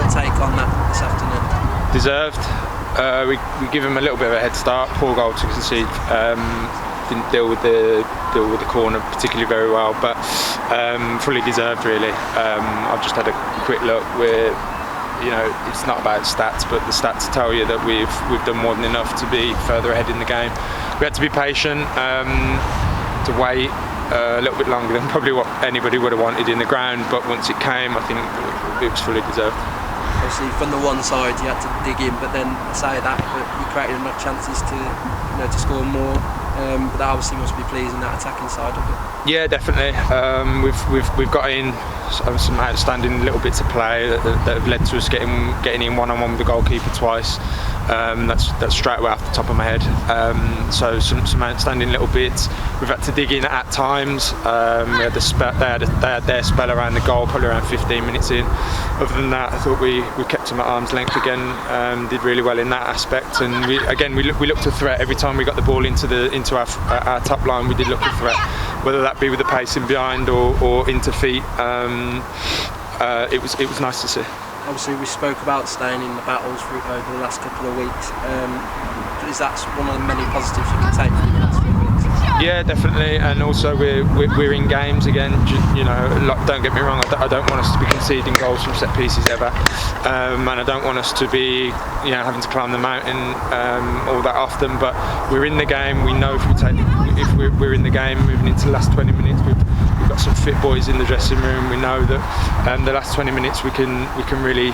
your take on that this afternoon? Deserved. We give him a little bit of a head start. Poor goal to concede. Didn't deal with the corner particularly very well, but fully deserved really. I've just had a quick look. It's not about stats, but the stats tell you that we've done more than enough to be further ahead in the game. We had to be patient, to wait a little bit longer than probably what anybody would have wanted in the ground, but once it came, I think it was fully deserved. Obviously, from the one side you had to dig in, but then aside that, you created enough chances to score more. But that obviously must be pleasing, that attacking side of it. Yeah, definitely. We've got in some outstanding little bits of play that have led to us getting in one-on-one with the goalkeeper twice. That's straight away off the top of my head. So some outstanding little bits. We've had to dig in at times. They had their spell around the goal, probably around 15 minutes in. Other than that, I thought we kept them at arm's length again. Did really well in that aspect. And we looked a threat every time we got the ball into our top line. We did look a threat, whether that be with the pacing behind or into feet. It was nice to see. Obviously, we spoke about staying in the battles over the last couple of weeks. Is that one of the many positives you can take from the last few weeks? Yeah, definitely, and also we're in games again. Don't get me wrong. I don't want us to be conceding goals from set pieces ever, and I don't want us to be having to climb the mountain all that often. But we're in the game. We know if we're in the game, moving into the last 20 minutes, we've got some fit boys in the dressing room. We know that the last 20 minutes we can really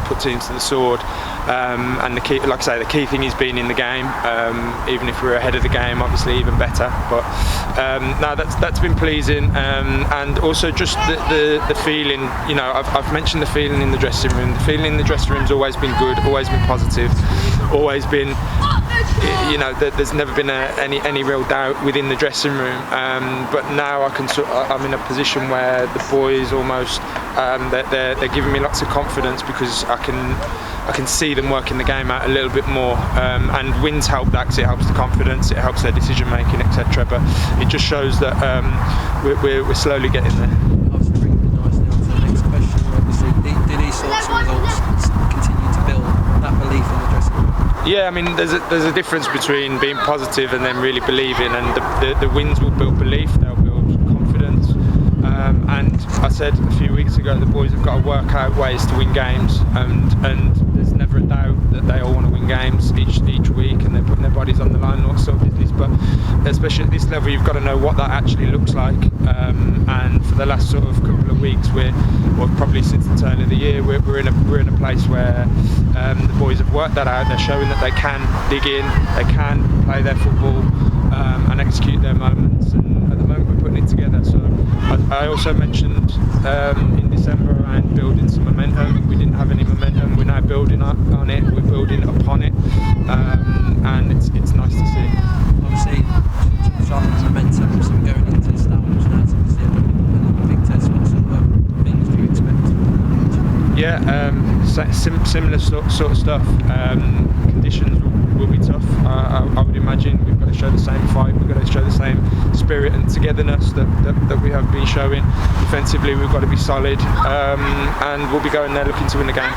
put teams to the sword. And the key, like I say, the key thing is being in the game. Even if we're ahead of the game, obviously even better. But no, that's been pleasing. And also just the feeling. I've mentioned the feeling in the dressing room. The feeling in the dressing room's always been good, always been positive, always been. There's never been any real doubt within the dressing room. But now I'm in a position where the boys almost they're giving me lots of confidence because I can see them working the game out a little bit more. And wins help that because it helps the confidence, it helps their decision making, etc. But it just shows that we're slowly getting there. Obviously, brings me nicely on to the next question. Obviously, do these sorts of results continue to build that belief in the dressing room? Yeah, I mean, there's a difference between being positive and then really believing, and the wins will build belief, they'll build confidence. And I said a few weeks ago, the boys have got to work out ways to win games, and there's never a doubt that they all want to win games each week, and they're putting their bodies on the line and all sorts of business. But especially at this level, you've got to know what that actually looks like. And for the last sort of couple of weeks, probably since the turn of the year, we're in a place where the boys have worked that out. They're showing that they can dig in, they can play their football and execute their moments. And at the moment, we're putting it together. So I also mentioned in December around building some momentum. We didn't have any momentum. We're now building up on it. We're building upon it, and it's nice to see. Obviously, sharpening momentum. So we're going into Towns now. It's obviously another big test. What sort of things do you expect? Yeah, similar sort of stuff. Conditions will be tough. I would imagine we've got to show the same fight. We've got to show the same spirit and togetherness that we have been showing. Defensively, we've got to be solid, and we'll be going there looking to win the game.